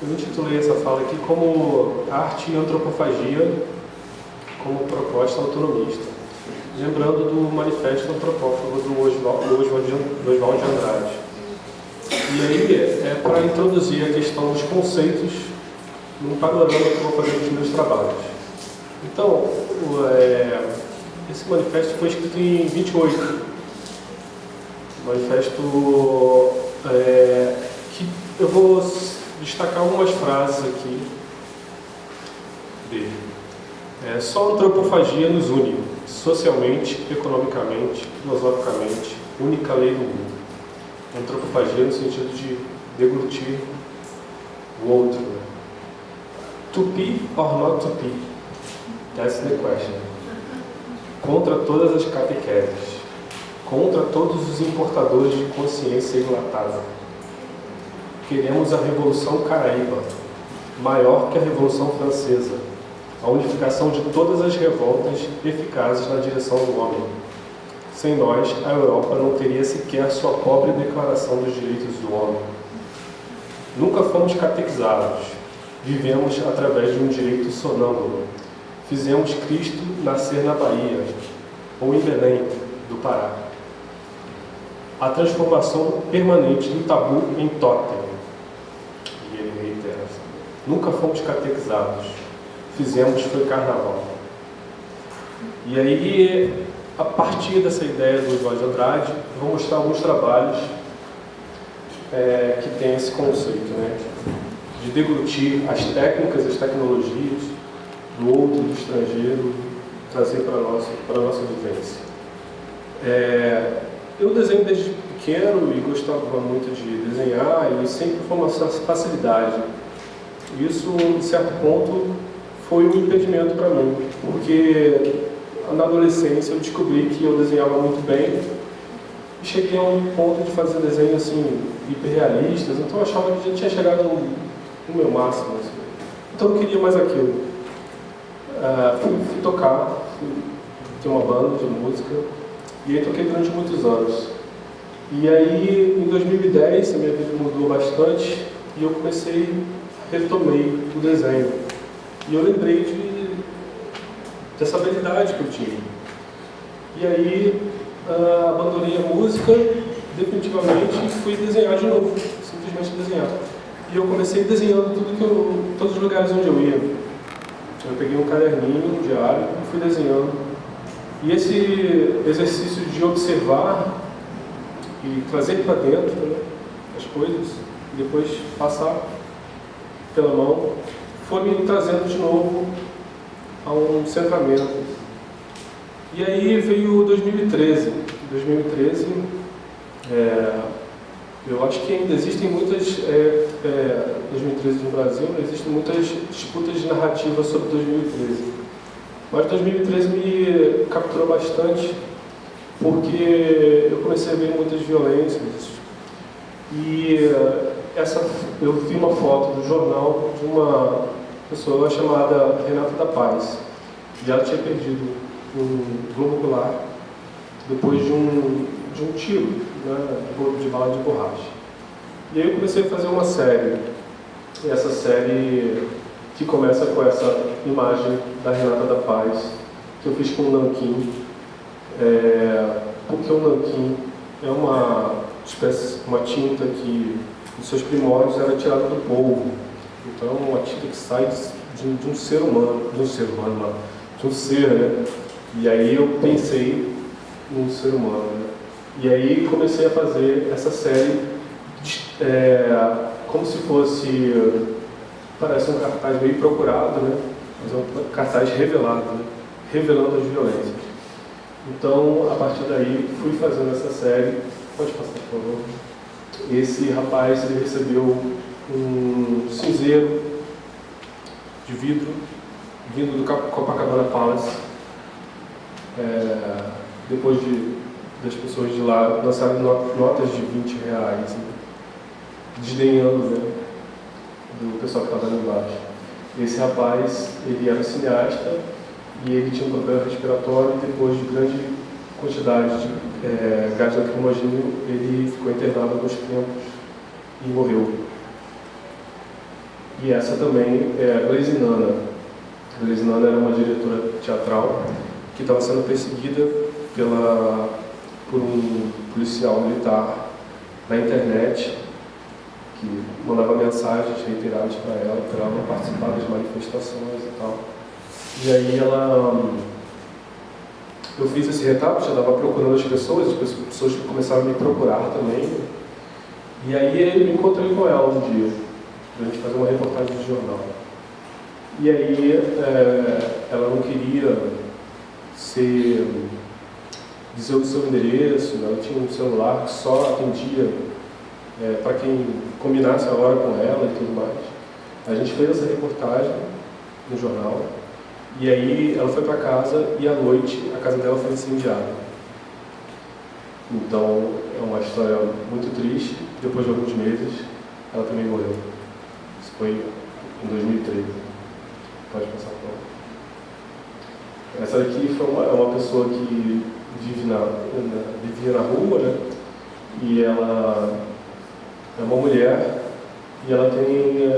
Eu intitulei essa fala aqui como Arte e Antropofagia como proposta autonomista, lembrando do Manifesto Antropófago do Oswald de Andrade. E aí é para introduzir a questão dos conceitos num panorama que eu vou fazer dos meus trabalhos. Então, esse manifesto foi escrito em 28. Manifesto que eu vou destacar algumas frases aqui dele. Só a antropofagia nos une, socialmente, economicamente, filosoficamente, única lei do mundo. Antropofagia no sentido de deglutir o outro. Né? To be or not to be? That's the question. Contra todas as catequeses, contra todos os importadores de consciência enlatada. Queremos a Revolução Caraíba, maior que a Revolução Francesa, a unificação de todas as revoltas eficazes na direção do homem. Sem nós, a Europa não teria sequer sua pobre Declaração dos Direitos do Homem. Nunca fomos catequizados, vivemos através de um direito sonâmbulo. Fizemos Cristo nascer na Bahia, ou em Belém, do Pará. A transformação permanente do tabu em tótem. E ele reitera: nunca fomos catequizados, fizemos foi carnaval. E aí, a partir dessa ideia do Oswald de Andrade, eu vou mostrar alguns trabalhos que tem esse conceito, né, de deglutir as técnicas, as tecnologias do outro, do estrangeiro, trazer para a nossa vivência. Eu desenho desde pequeno e gostava muito de desenhar e sempre foi uma facilidade. Isso, em certo ponto, foi um impedimento para mim, porque na adolescência eu descobri que eu desenhava muito bem e cheguei a um ponto de fazer desenhos assim, hiperrealistas, então eu achava que já tinha chegado no meu máximo. Assim. Então eu queria mais aquilo. Fui tocar, ter uma banda de música, e aí toquei durante muitos anos. E aí, em 2010, a minha vida mudou bastante e eu retomei o desenho. E eu lembrei dessa habilidade que eu tinha. E aí, abandonei a música definitivamente e fui desenhar de novo, simplesmente desenhar. E eu comecei desenhando todos os lugares onde eu ia. Eu peguei um caderninho, um diário e fui desenhando. E esse exercício de observar e trazer para dentro, né, as coisas, e depois passar pela mão, foi me trazendo de novo a um centramento. E aí veio 2013. 2013, eu acho que ainda existem muitas, 2013 no Brasil, existem muitas disputas de narrativa sobre 2013. Mas 2013 me capturou bastante, porque eu comecei a ver muitas violências. E eu vi uma foto do jornal de uma pessoa chamada Renata da Paz. E ela tinha perdido um globo ocular depois de um tiro, né, de bala de borracha. E aí eu comecei a fazer uma série. E essa série que começa com essa imagem da Renata da Paz, que eu fiz com o nanquim, porque o nanquim é uma tinta que, nos seus primórdios, era tirada do polvo. Então, é uma tinta que sai de um ser humano, de um ser, né? E aí eu pensei num ser humano, né? E aí comecei a fazer essa série como se fosse, parece um cartaz meio procurado, né? Mas é um cartaz revelado, né? Revelando as violências. Então, a partir daí, fui fazendo essa série. Pode passar, por favor. Esse rapaz, ele recebeu um cinzeiro de vidro vindo do Copacabana Palace, depois das pessoas de lá lançarem notas de R$20, né? Desdenhando, né, do pessoal que estava ali embaixo. Esse rapaz, ele era cineasta e ele tinha um problema respiratório e depois de grande quantidade de gás lacrimogêneo, ele ficou internado alguns tempos e morreu. E essa também é a Glaze Nana. A Glaze Nana era uma diretora teatral que estava sendo perseguida por um policial militar na internet, que mandava mensagens reiteradas para ela não participar das manifestações e tal. E aí eu fiz esse retrato, já estava procurando as pessoas começaram a me procurar também. E aí eu me encontrei com ela um dia, para a gente fazer uma reportagem de jornal. E aí ela não queria dizer o seu endereço, ela tinha um celular que só atendia para quem combinasse a hora com ela e tudo mais. A gente fez essa reportagem no jornal, e aí ela foi para casa e à noite a casa dela foi incendiada. Então é uma história muito triste. Depois de alguns meses ela também morreu. Isso foi em 2013. Pode passar por lá. Essa daqui é uma pessoa que vivia na rua, né? E ela é uma mulher e ela tem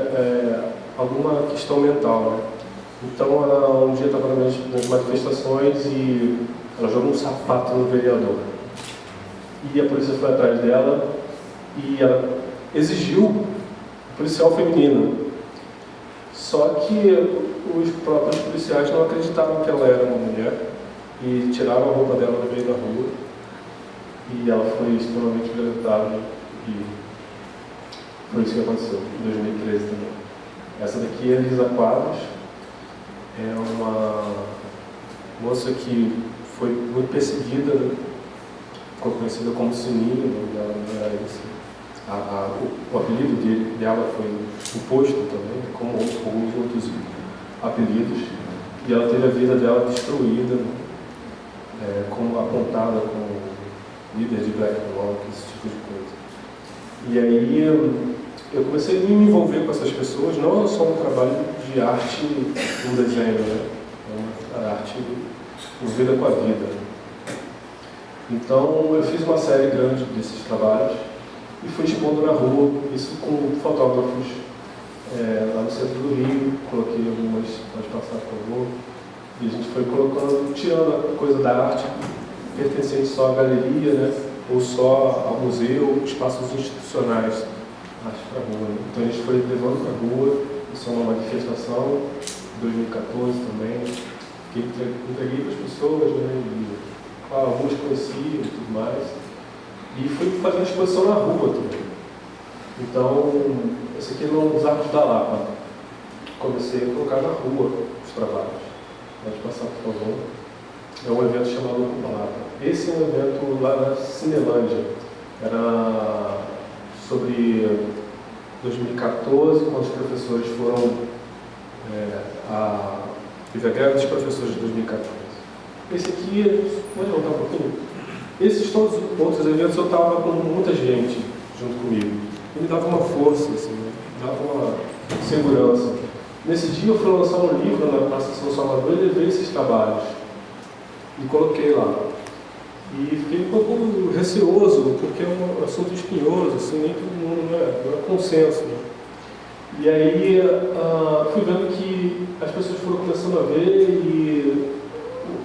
alguma questão mental, né? Então ela um dia estava nas manifestações e ela jogou um sapato no vereador. E a polícia foi atrás dela e ela exigiu o policial feminino. Só que os próprios policiais não acreditavam que ela era uma mulher e tiraram a roupa dela no meio da rua. E ela foi extremamente violentada e foi isso que aconteceu em 2013 também. Essa daqui é Elisa Quadros, é uma moça que foi muito perseguida, né? Ficou conhecida como Sininho, não era esse. O apelido dela foi imposto também, como os outros apelidos, e ela teve a vida dela destruída, como apontada como líder de Black Bloc, esse tipo de coisa. E aí eu comecei a me envolver com essas pessoas, não só um trabalho de arte no desenho, né? É uma arte envolvida com a vida. Então eu fiz uma série grande desses trabalhos e fui expondo na rua, isso com fotógrafos lá no centro do Rio, coloquei algumas, pode passar por favor, e a gente foi colocando, tirando a coisa da arte pertencente só à galeria, né? Ou só ao museu, espaços institucionais, arte para a rua. Né? Então a gente foi levando para a rua, isso é uma manifestação, em 2014 também, que entreguei para as pessoas, né? E, alguns conheciam e tudo mais. E fui fazendo exposição na rua também. Então, esse aqui é nos Arcos da Lapa. Comecei a colocar na rua os trabalhos. Pode passar, por favor. É um evento chamado Ocupa Lapa. Esse é um evento lá na Cinelândia. Era sobre 2014, quando os professores foram... teve a greve dos professores de 2014. Esse aqui, pode voltar um pouquinho? Esses todos os outros eventos eu estava com muita gente junto comigo. E me dava uma força, assim, me dava uma segurança. Nesse dia eu fui lançar um livro na Praça São Salvador e levei esses trabalhos. E coloquei lá. E fiquei um pouco receoso, porque é um assunto espinhoso, assim, nem todo mundo não é consenso. Né? E aí fui vendo que as pessoas foram começando a ver e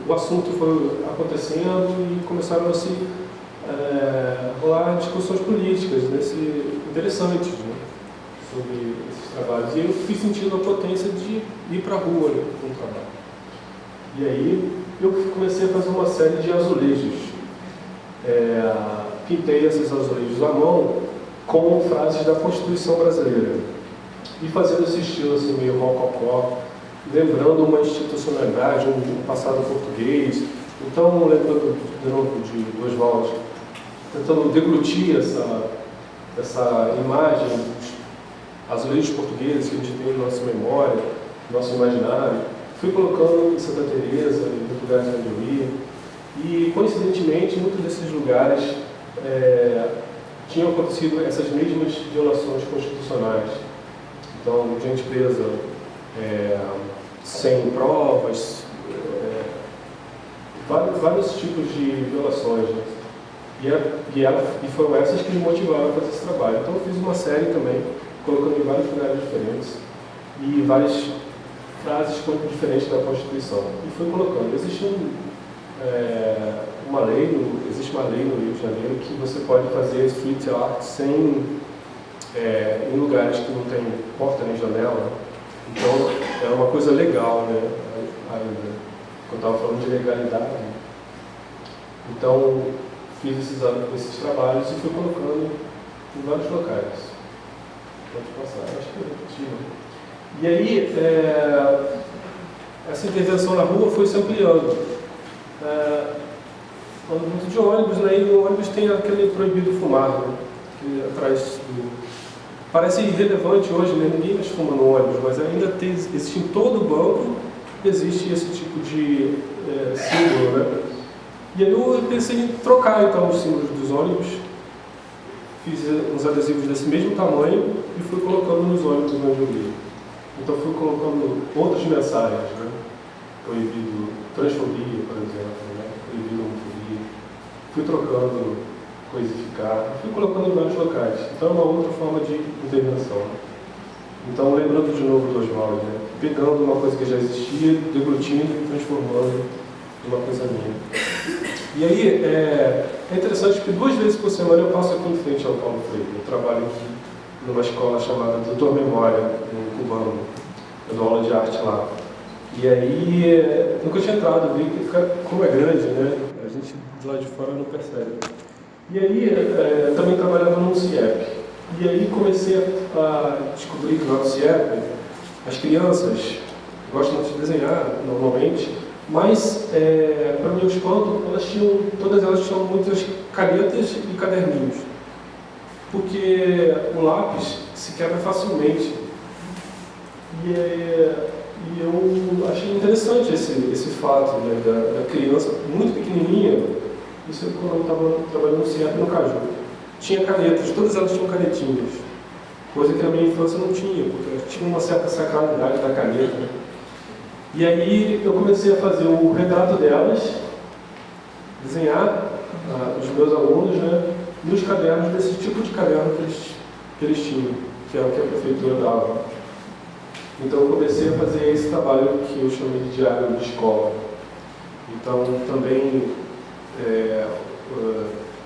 o assunto foi acontecendo e começaram a se rolar discussões políticas interessantes, né, sobre esses trabalhos. E eu fui sentindo a potência de ir para a rua, né, com o trabalho. E aí eu comecei a fazer uma série de azulejos. Pintei esses azulejos à mão com frases da Constituição brasileira. E fazendo esse estilo assim, meio rococó, lembrando uma institucionalidade, um passado português. Então, lembrando de novo de Oswald, tentando deglutir essa imagem dos azulejos portugueses que a gente tem na nossa memória, no nosso imaginário. Fui colocando em Santa Teresa, em muitos lugares onde eu ia. E, coincidentemente, em muitos desses lugares tinham acontecido essas mesmas violações constitucionais. Então, gente presa sem provas, vários tipos de violações. Né? E foram essas que me motivaram a fazer esse trabalho. Então eu fiz uma série também, colocando em vários lugares diferentes. e várias frases diferentes da Constituição. E fui colocando. Existe uma lei no Rio de Janeiro que você pode fazer street art em lugares que não tem porta nem janela. Então, é uma coisa legal, né? Ainda. Quando eu estava falando de legalidade. Então, fiz esses trabalhos e fui colocando em vários locais. Pode passar, acho que eu repeti. E aí, essa intervenção na rua foi se ampliando. Ando muito de ônibus, né? E no ônibus tem aquele proibido fumar, né? Que atrás do... Parece irrelevante hoje, né? Ninguém mais fuma no ônibus, mas ainda existe em todo banco, existe esse tipo de símbolo, né? E aí eu pensei em trocar então os símbolos dos ônibus, fiz uns adesivos desse mesmo tamanho e fui colocando nos ônibus onde eu ia. Então fui colocando outras mensagens, né? Proibido transfobia, por exemplo, né? Proibido homofobia. Fui trocando coisificar, fui colocando em vários locais. Então é uma outra forma de intervenção. Então, lembrando de novo do Oswald, né? Pegando uma coisa que já existia, deglutindo e transformando em uma coisa minha. E aí, é interessante porque 2 vezes por semana eu passo aqui em frente ao Paulo Freire. Eu trabalho aqui numa escola chamada Doutor Memória, no Cubano. Eu dou aula de arte lá. E aí, nunca tinha entrado, vi que como é grande, né? A gente de lá de fora não percebe. E aí, eu também trabalhava no CIEP. E aí comecei a descobrir que no CIEP, as crianças gostam muito de desenhar, normalmente, mas, para o meu espanto, todas elas tinham muitas canetas e caderninhos. Porque o lápis se quebra facilmente. E eu achei interessante esse fato, né, da criança muito pequenininha. Isso quando eu estava trabalhando no CIEP no Caju. Tinha canetas, todas elas tinham canetinhas. Coisa que na minha infância não tinha, porque tinha uma certa sacralidade da caneta. E aí eu comecei a fazer o retrato delas, desenhar os meus alunos, né, nos cadernos, desse tipo de caderno que eles tinham, que é o que a prefeitura dava. Então eu comecei a fazer esse trabalho que eu chamei de diário de escola. Então também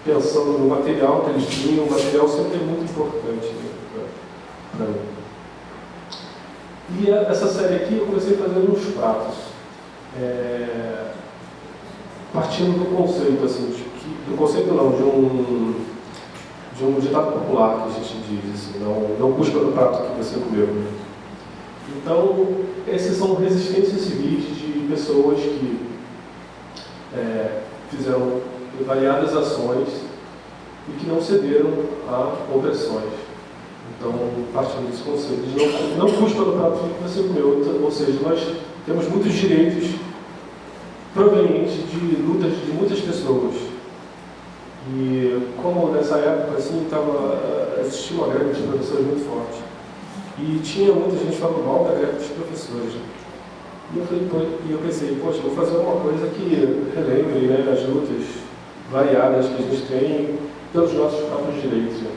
pensando no material que eles tinham, o material sempre é muito importante, né, para mim. E essa série aqui eu comecei fazendo uns pratos, partindo do conceito, assim, do conceito não, de um ditado popular que a gente diz, assim, não busca no prato que você comeu. Então, esses são resistências civis de pessoas que fizeram variadas ações e que não cederam a opressões. Então, partindo desse conceito de não custa no prato que você comeu, ou seja, nós temos muitos direitos provenientes de lutas de muitas pessoas. E como nessa época assim, existia uma greve de professores muito forte. E tinha muita gente falando mal da greve dos professores. E eu pensei, poxa, vou fazer uma coisa que relembre, né, as lutas variadas que a gente tem pelos nossos próprios direitos. Né?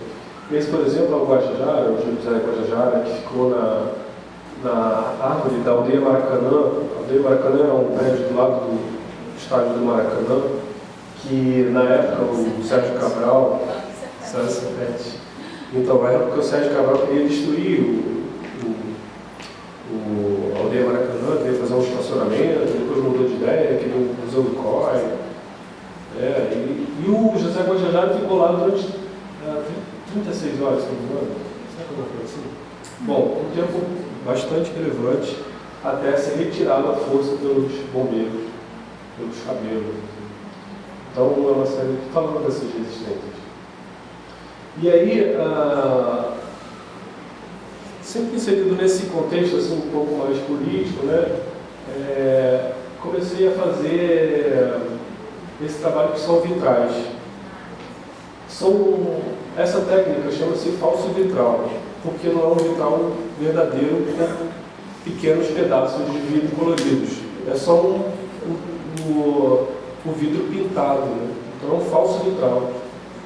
Esse, por exemplo, é o Guajajara, o José Guajajara, que ficou na árvore da aldeia Maracanã. A aldeia Maracanã é um prédio do lado do estádio do Maracanã, que na época o Sérgio Cabral, então, na época o Sérgio Cabral queria destruir a aldeia Maracanã, queria fazer um estacionamento, depois mudou de ideia, queria um museu do COI. E o José Guajajara ficou lá durante 36 horas, se não me engano. Será que eu vou falar assim? Bom, um tempo bastante relevante até ser retirado à força pelos bombeiros, pelos cabelos. Então, é uma série que fala dessas resistências. E aí, sempre inserido nesse contexto assim, um pouco mais político, né, comecei a fazer esse trabalho que são vitrais. Essa técnica chama-se falso vitral, porque não é um vitral verdadeiro com pequenos pedaços de vidro coloridos. É só o vidro pintado, né? Então é um falso vitral.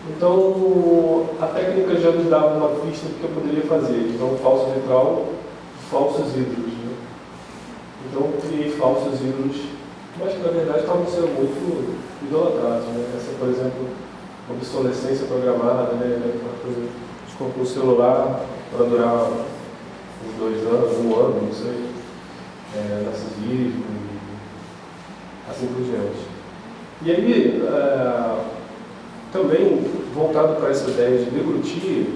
Então a técnica já nos dava uma pista do que eu poderia fazer. Então falso vitral, falsos ídolos, né? Então criei falsos ídolos, mas que na verdade estavam sendo muito idolatrados, né? Essa, por exemplo, obsolescência programada, né? Uma coisa de comprar um celular para durar uns 2 anos, 1 ano, não sei, narcisismo e assim por diante. E aí, também voltado para essa ideia de deglutir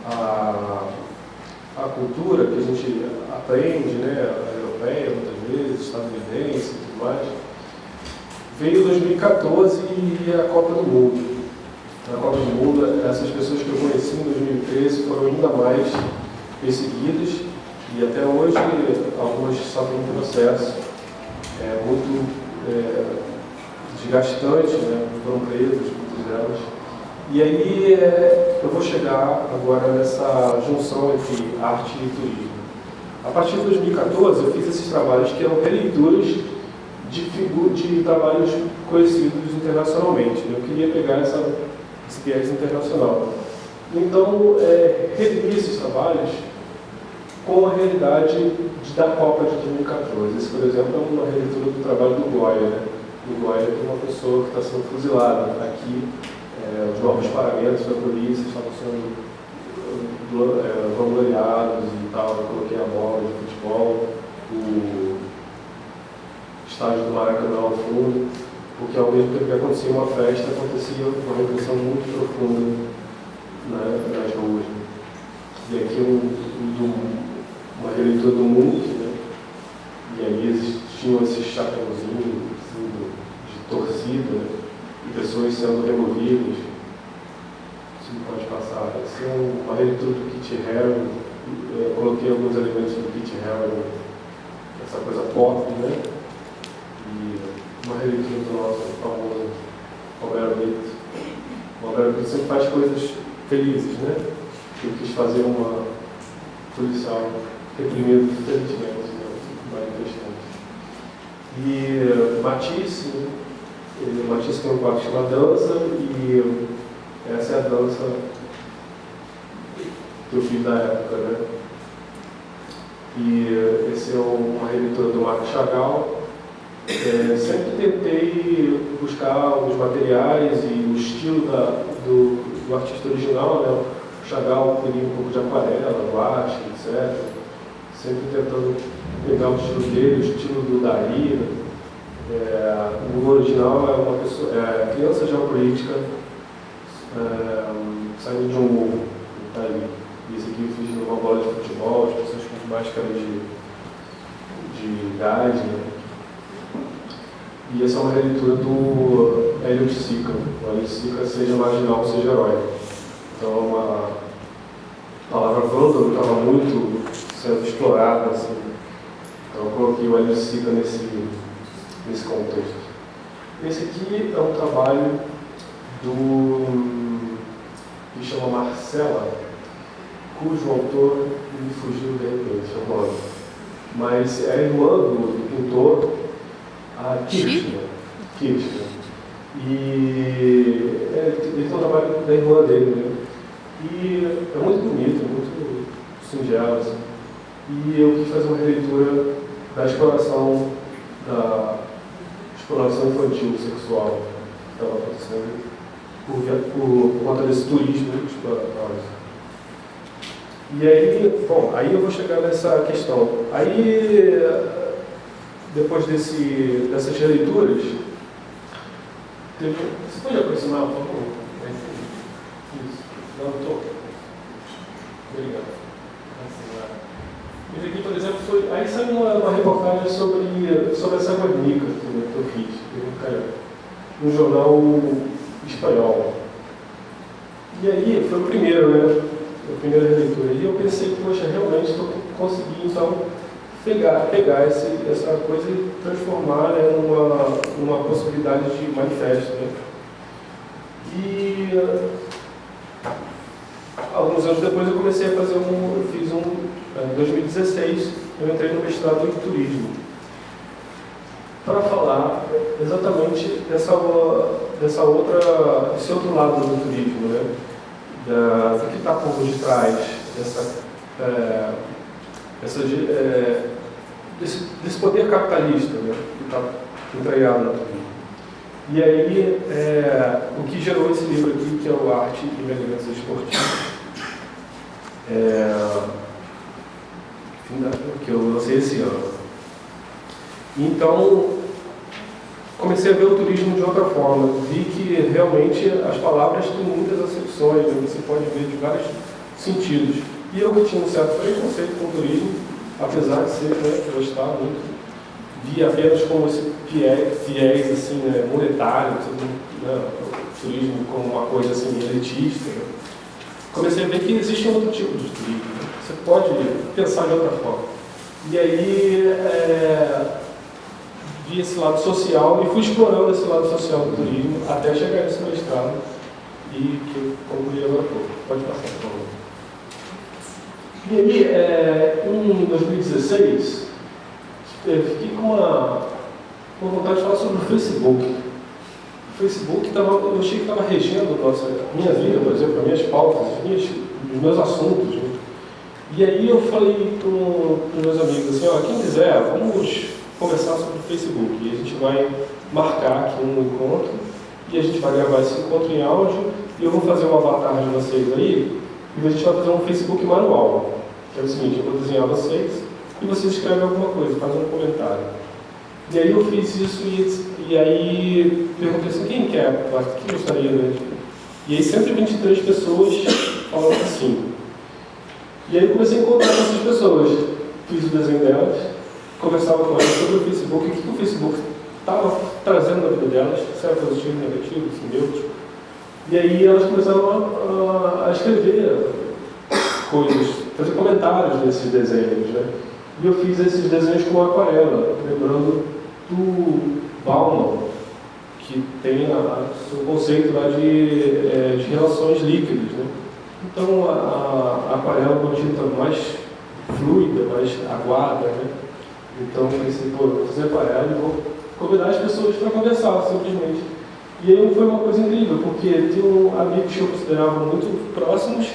a cultura que a gente aprende, né, a europeia muitas vezes, estadunidense e tudo mais, veio 2014 e a Copa do Mundo. Na Copa do Mundo, essas pessoas que eu conheci em 2013 foram ainda mais perseguidas e até hoje algumas sofrem um processo muito desgastante, né, foram presas, muitas delas. E aí eu vou chegar agora nessa junção entre arte e turismo. A partir de 2014 eu fiz esses trabalhos que eram releituras de trabalhos conhecidos internacionalmente. Eu queria pegar esse viés internacional. Então, revi esses trabalhos com a realidade da Copa de 2014. Esse, por exemplo, é uma releitura do trabalho do Goya, né? O Goya é uma pessoa que está sendo fuzilada. Aqui, os novos paramentos da polícia estavam sendo vangloriados e tal. Eu coloquei a bola de futebol, o estádio do Maracanã ao fundo, porque ao mesmo tempo que acontecia uma festa, acontecia uma repressão muito profunda, né, nas ruas. E aqui uma releitura do mundo, né? E aí existiam esses chapéuzinhos assim, de torcida, né? E pessoas sendo removidas. Isso não pode passar. Essa é uma releitura do Kit Harington. Eu coloquei alguns elementos do Kit Harington, essa coisa pop, né? E uma releitura do nosso famoso Romero Brito. O Romero Brito sempre faz coisas felizes, né? Eu quis fazer uma policial reprimido diferentemente, né? Manifestante. E Matisse tem um quadro chamado Dança, e essa é a dança que eu fiz na época, né? E esse é uma releitura do Marc Chagall. Sempre tentei buscar os materiais e o estilo do artista original, né? O Chagall queria um pouco de aquarela, guache, etc. Sempre tentando pegar o estilo dele, o estilo do Dalí. O original é uma pessoa, criança geopolítica, saindo de um morro, tá ali. E esse aqui eu fiz numa bola de futebol, as pessoas com máscara de gás, né? E essa é uma releitura do Hélio de Sica. O Hélio de Sica, seja marginal, seja herói. Então, uma palavra vândalo estava muito sendo explorada, assim. Então, eu coloquei o Hélio de Sica nesse contexto. Esse aqui é um trabalho que chama Marcela, cujo autor me fugiu de repente, é o nome. Mas é a irmã do pintor, a Kirchner. E ele tem um trabalho da irmã dele, né? E é muito bonito, muito singelo, assim. E eu quis fazer uma releitura da exploração infantil, sexual, que estava acontecendo por conta desse turismo exploratório. E aí, bom, aí eu vou chegar nessa questão. Aí, depois dessas releituras, você pode aproximar, por favor? Isso. Não, estou. Obrigado. Esse aqui, por exemplo, aí saiu uma reportagem sobre essa Guernica que eu fiz, no jornal espanhol. E aí, foi o primeiro, né? A primeira releitura. E eu pensei que, poxa, realmente estou conseguindo, então, pegar essa coisa e transformar, né, numa possibilidade de manifesto, né? E alguns anos depois eu comecei a fazer em 2016, eu entrei no mestrado em turismo, para falar exatamente desse outro lado do turismo, né? Do que está por detrás desse poder capitalista, né, que está entranhado na turismo. E aí, o que gerou esse livro aqui, que é o Arte e Elementos Esportivos, que eu lancei esse ano. Então, comecei a ver o turismo de outra forma. Vi que realmente as palavras têm muitas acepções, né? Você pode ver de vários sentidos. E eu que tinha um certo preconceito com o turismo, apesar de ser, né, gostar muito, vi apenas como esse viés assim, né, monetário, né, o turismo como uma coisa assim, elitista. Né? Comecei a ver que existe um outro tipo de turismo. Né? Você pode pensar de outra forma. E aí, vi esse lado social e fui explorando esse lado social do turismo até chegar nesse mestrado e que eu concluí agora há pouco. Pode passar, por favor. E aí, em 2016, fiquei com uma vontade de falar sobre o Facebook. O Facebook eu achei que estava regendo minha vida, por exemplo, as minhas pautas, os meus assuntos. Né? E aí eu falei para os meus amigos assim, ó, quem quiser, vamos conversar sobre o Facebook. E a gente vai marcar aqui um encontro e a gente vai gravar esse encontro em áudio e eu vou fazer um avatar de vocês aí e a gente vai fazer um Facebook manual. Que é o seguinte, eu vou desenhar vocês e vocês escrevem alguma coisa, fazem um comentário. E aí eu fiz isso e aí perguntei assim, quem quer? Quem gostaria, né? E aí 123 pessoas falaram assim. E aí eu comecei a encontrar com essas pessoas. Fiz o desenho delas, conversava com elas sobre o Facebook, o que o Facebook estava trazendo na vida delas, se era positivo, negativo, se neutro. E aí elas começaram a escrever coisas, fazer comentários nesses desenhos, né? E eu fiz esses desenhos com aquarela, lembrando do Bauman, que tem o conceito lá de relações líquidas, né? Então a aquarela é uma tinta mais fluida, mais aguada, né? Então eu pensei, vou fazer aquarela e vou convidar as pessoas para conversar, simplesmente. E aí foi uma coisa incrível, porque tinha amigos que eu considerava muito próximos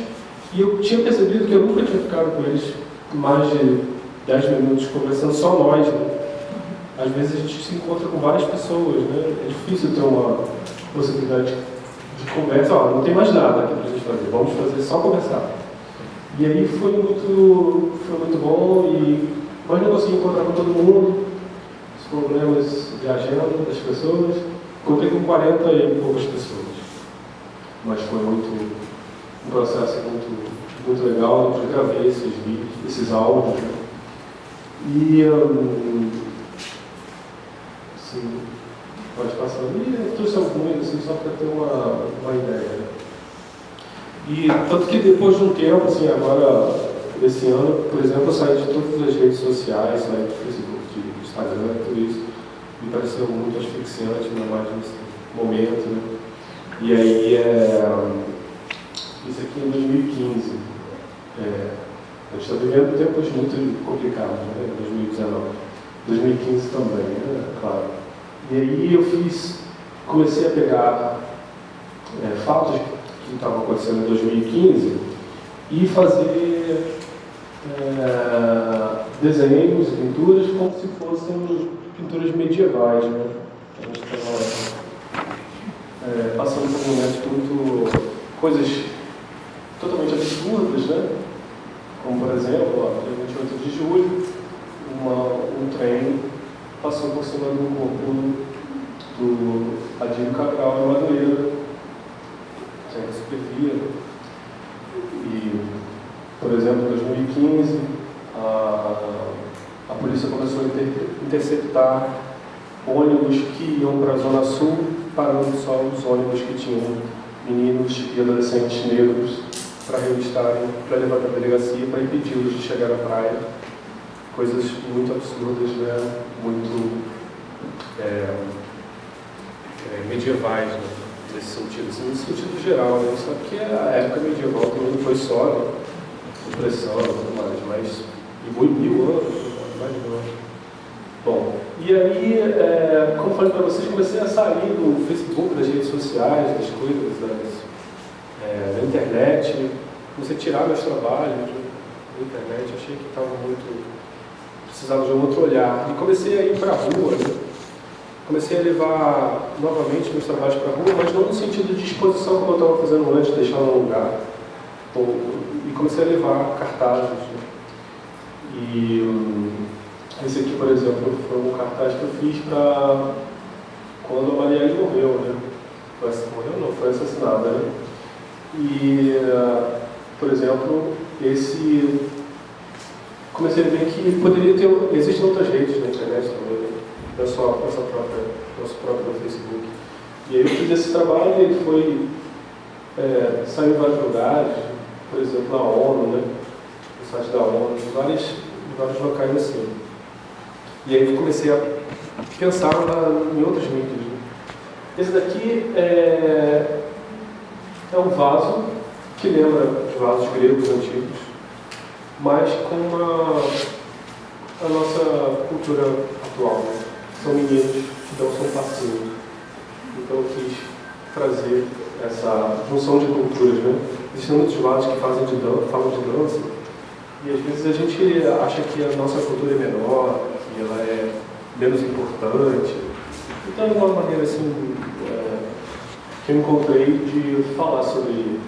e eu tinha percebido que eu nunca tinha ficado com eles mais de 10 minutos conversando, só nós, né? Às vezes a gente se encontra com várias pessoas, né? É difícil ter uma possibilidade de conversa. Ó, não tem mais nada aqui para a gente fazer, vamos fazer só conversar. E aí foi muito bom, mas não consegui encontrar com todo mundo, os problemas de agenda das pessoas. Encontrei com 40 e poucas pessoas. Mas foi um processo muito legal. Eu gravei esses vídeos, esses áudios. Né? E sim, pode passar. E eu trouxe alguns assim, só para ter uma ideia. Né? E tanto que depois de um tempo, assim, agora, esse ano, por exemplo, eu saí de todas as redes sociais, saí do Facebook, de Instagram, tudo isso. Me pareceu muito asfixiante, ainda mais nesse momento, né? E aí, isso aqui em 2015. A gente está vivendo tempos muito complicados, né? 2019. 2015 também, né? Claro. E aí comecei a pegar fatos que estavam acontecendo em 2015 e fazer desenhos, pinturas, como se fossem pinturas medievais, né? A gente estava passando por momentos coisas totalmente absurdas, né? Como, por exemplo, no 28 de julho, um trem passou por cima do corpo do Adílio Cabral em Madureira, sem a supervia. E, por exemplo, em 2015, a polícia começou a interceptar ônibus que iam para a Zona Sul, parando só os ônibus que tinham meninos e adolescentes negros para revistarem, para levar para a delegacia, para impedi-los de chegar à praia. Coisas muito absurdas, né? Muito medievais, né? Nesse sentido, assim, no sentido geral, né? Só que a época medieval também não foi só, né? Opressão e tudo mais, mas e 1000 anos, mais de anos. Bom, e aí, como falei para vocês, comecei a sair do Facebook, das redes sociais, das coisas, da internet, comecei a tirar meus trabalhos, na internet, achei que estava precisava de um outro olhar. E comecei a ir para a rua, né? Comecei a levar novamente meus trabalhos para a rua, mas não no sentido de exposição como eu estava fazendo antes, deixar num lugar. E comecei a levar cartazes. Né? E esse aqui, por exemplo, foi um cartaz que eu fiz para quando a Marielle morreu, né? Morreu não, foi assassinada, né? E, por exemplo, comecei a ver que existem outras redes na internet também, né? Não é só nosso próprio Facebook. E aí eu fiz esse trabalho e ele saiu em vários lugares, por exemplo, na ONU, né? No site da ONU, em vários locais assim. E aí eu comecei a pensar em outras mídias. Né? Esse daqui é um vaso que lembra os vasos gregos antigos, mas com a nossa cultura atual. Né? São meninos que dançam passinho. Então eu quis trazer essa junção de culturas. Né? Existem muitos vasos que falam de dança, e às vezes a gente acha que a nossa cultura é menor, que ela é menos importante. Então é uma maneira assim, que eu encontrei de falar sobre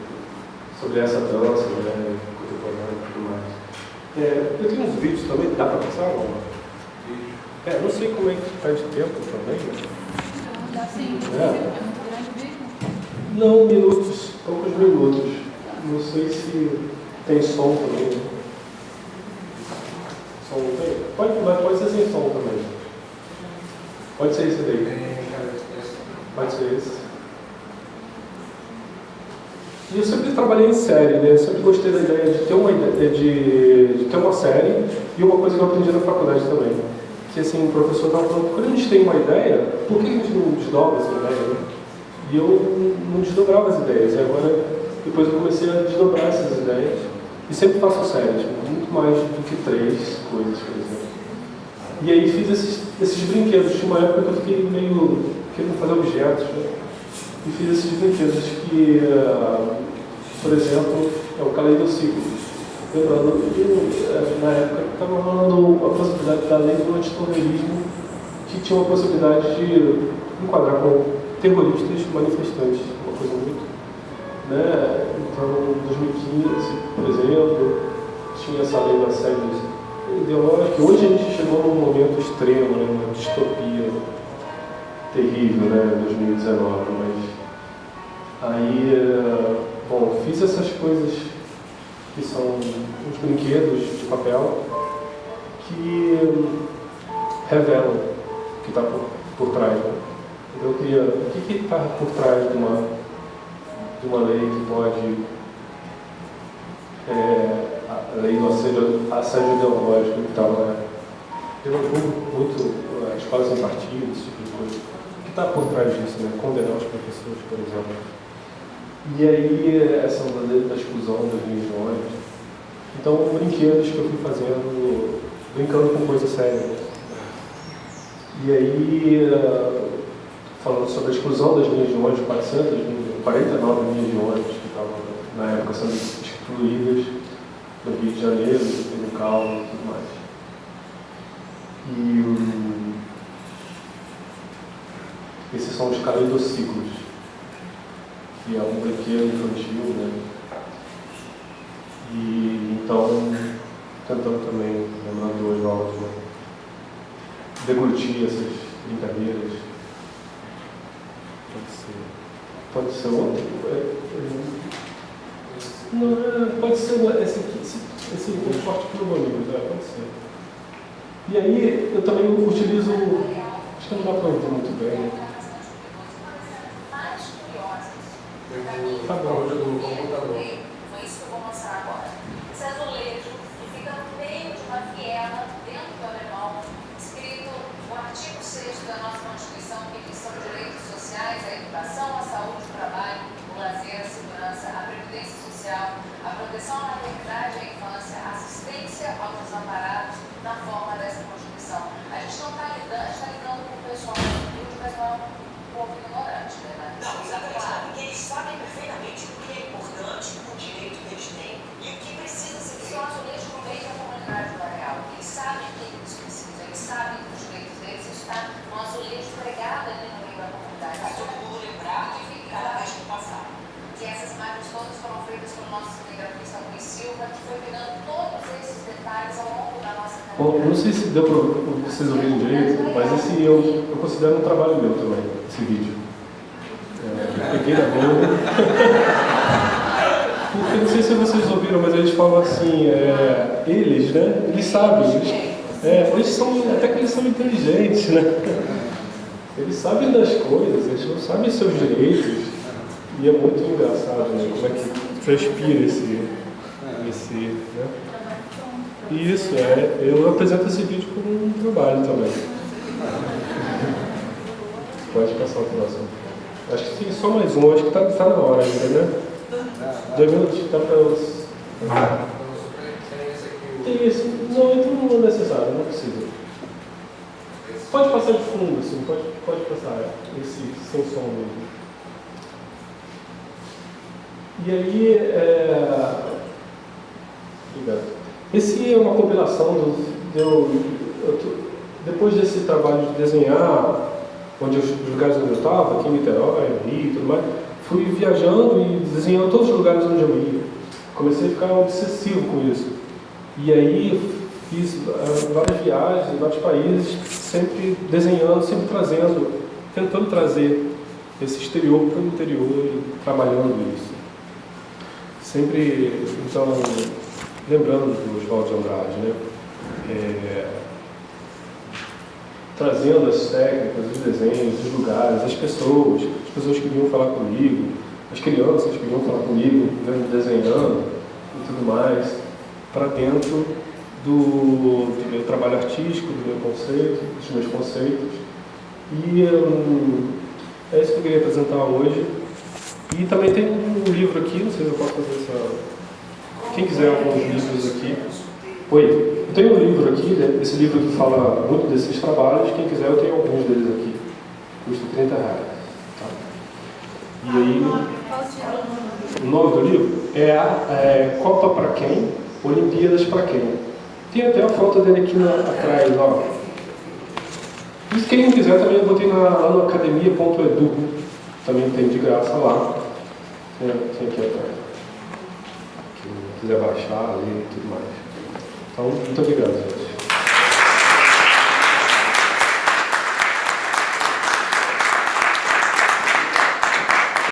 essa dança, né, contemporânea e tudo mais. Eu tenho uns vídeos também, dá para passar? Não sei como é que está de tempo também. Né? Dá sim, é muito grande o vídeo? Não, minutos, poucos minutos. Não sei se tem som também. Né? Som tem? Pode ser sem som também. Pode ser esse daí. Pode ser esse. E eu sempre trabalhei em série, né? Eu sempre gostei da ideia de ter uma série, e uma coisa que eu aprendi na faculdade também. Que assim, o professor estava falando, quando a gente tem uma ideia, por que a gente não desdobra essa ideia? Né? E eu não desdobrava as ideias, e agora, depois eu comecei a desdobrar essas ideias, e sempre faço séries, muito mais do que 3 coisas, por exemplo. E aí fiz esses brinquedos. Tinha uma época que eu fiquei meio querendo fazer objetos, né? E fiz esses brinquedos que, por exemplo, é o caleidociclo. Lembrando que na época estava rolando a possibilidade da lei do antiterrorismo, que tinha uma possibilidade de enquadrar com terroristas manifestantes, uma coisa muito. Né? Então, em 2015, por exemplo, tinha essa lei do assédio ideológico. Hoje a gente chegou num momento extremo, né? Uma distopia terrível, né? 2019, mas aí, bom, fiz essas coisas que são uns brinquedos de papel que revelam o que está por trás. Né? Então eu queria, o que está por trás de uma lei que pode, a lei do assédio ideológico que estava levantou muito escolas sem partido, esse tipo de coisa. O que está por trás disso, né? Condenar os professores, por exemplo. E aí, essa onda da exclusão das religiões. Então, brinquedos que eu fui fazendo, brincando com coisa séria. E aí, falando sobre a exclusão das religiões, 49 religiões que estavam, na época, sendo excluídas no Rio de Janeiro, no Caos e tudo mais. E esses são os caleidociclos, que é um brinquedo infantil, né? E então, tentando também, lembrando do Oswaldo, né? Deglutir essas brincadeiras. Pode ser outro? Não, pode ser esse aqui, esse forte pneumônico, pode ser. E aí, eu também utilizo, acho que não dá para ouvir muito bem, né? Tá bom, do computador. Foi isso que eu vou mostrar agora. Esse azulejo que fica no meio de uma viela, dentro do alemão, escrito o artigo 6º da nossa Constituição, que são direitos sociais, a educação, a saúde, o trabalho, o lazer, a segurança, a previdência social, a proteção à maternidade e à infância, a assistência aos desamparados na forma dessa Constituição. A gente não está lidando com o pessoal humilde, mas não é um povo ignorante, né? Não, exatamente. Porque eles sabem perfeitamente o que é importante, o direito que eles têm e o que precisa ser feito. Só azulejo Bom, não sei se deu para vocês ouvirem direito, mas esse eu considero um trabalho meu também, esse vídeo. Eu peguei da Globo. Porque não sei se vocês ouviram, mas eles falam assim, eles, né? Eles sabem, eles são, até que eles são inteligentes, né? Eles sabem das coisas, eles não sabem seus direitos. E é muito engraçado, né? Como é que transpira esse né? E isso, eu apresento esse vídeo como um trabalho também. Pode passar o próximo. Acho que tem só mais um, acho que tá na hora ainda, né? 2 minutos, dá para os... Isso, não, então não é necessário, não precisa. Pode passar de fundo, assim, pode passar esse sem som mesmo. E aí, obrigado. Esse é uma compilação depois desse trabalho de desenhar, onde os lugares onde eu estava, aqui em Niterói, Rio e tudo mais, fui viajando e desenhando todos os lugares onde eu ia. Comecei a ficar obsessivo com isso. E aí fiz várias viagens em vários países, sempre desenhando, sempre tentando trazer esse exterior para o interior e trabalhando isso. Sempre, então, lembrando do Oswaldo de Andrade, né? Trazendo as técnicas, os desenhos, os lugares, as pessoas que vinham falar comigo, as crianças que vinham falar comigo, desenhando e tudo mais, para dentro do meu trabalho artístico, do meu conceito, dos meus conceitos. E é isso que eu queria apresentar hoje. E também tem um livro aqui, não sei se eu posso fazer essa... Quem quiser alguns livros aqui. Oi, eu tenho um livro aqui, né? Esse livro que fala muito desses trabalhos. Quem quiser, eu tenho alguns deles aqui. Custa R$30. Tá? E aí, o nome do livro é Copa para quem? Olimpíadas para quem? Tem até a foto dele aqui atrás, ó. E quem não quiser, também eu botei na anoacademia.edu. Também tem de graça lá. Tem aqui atrás. Quem quiser baixar, ler e tudo mais. Então, muito obrigado.